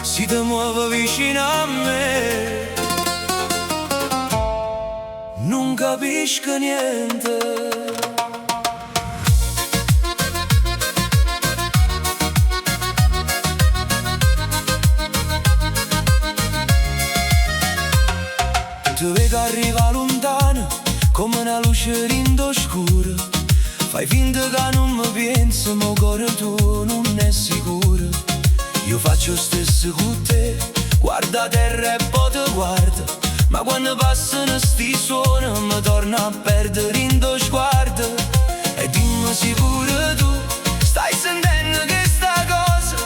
si ti muove vicino a me, non capisco niente. Ti vedo arrivare lontano come una luce scura. Fai finta che non mi pensi, ma il cuore tuo non è sicuro. Io faccio stesso con te, guarda terra e poi ti guardo. Ma quando passano sti suoni mi torno a perdere in tuo sguardo. E dimmi se pure tu stai sentendo questa cosa,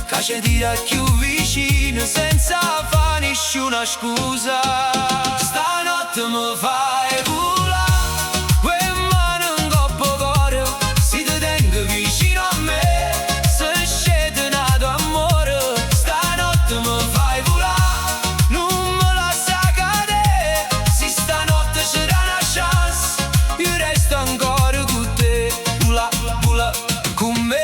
che ci tira più vicino senza fare nessuna scusa. Stanotte mi fai volare, quelle mani in coppa cuore, si ti tengo vicino a me, se scende nato amore. Stanotte mi fai volare, non me lascia cadere, se stanotte c'era una chance, io resto ancora con te. Vola, vola con me,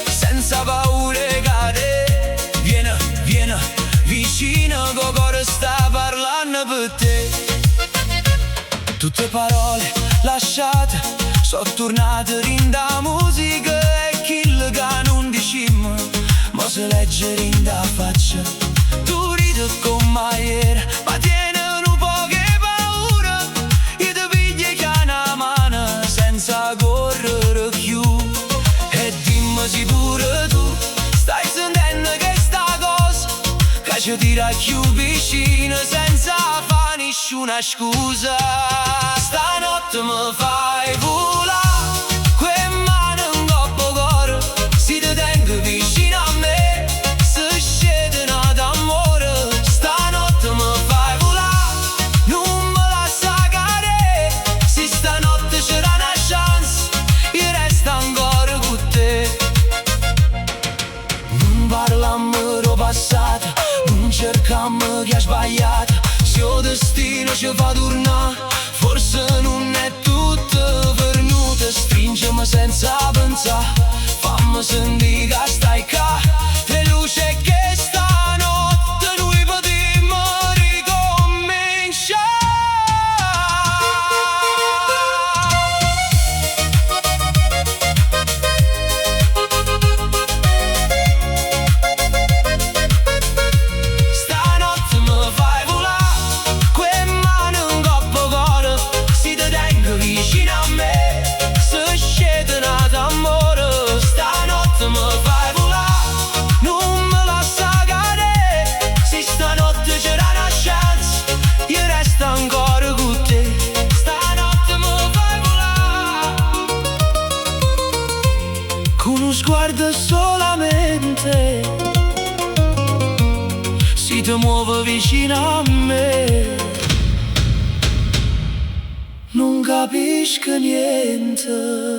senza paura di cadere. Vieni, vieni vicino, che il cuore sta parlando per te. Tutte parole lasciate sono tornate in da musica, e chi che non dicimmo ma se legge in da faccia. Tu ridi con maiera ma tieni un po' che paura, io ti pigli che una mano senza correre più. E dimmi se pure tu stai sentendo questa cosa, che ci tira più vicino senza fare nessuna scusa. Stanotte mi fai volare, quelle mani in coppa cuore, si ti tengo vicino a me, se scende nato amore. Stanotte mi fai volare, non me lascia cadere, se stanotte c'era una chance, io resto ancora con te. Non parlammo del passato, non cercammo chi ha sbagliato, se il destino ci fa tornare, forse non è tutto venuto. Stringimi senza pensare, fammi sentire che stai qua, te luce che stanotte noi potremmo ricominciare. Stanotte mi fai volare, quelle mani in coppa cuore, si ti tengo vicino a me, se scende nato amore. Stanotte mi fai volare, non me lascia cadere, se stanotte c'era una chance, io resto ancora con te. Stanotte mi fai volare, con uno sguardo solamente, si ti muove vicino a me, non capisco niente.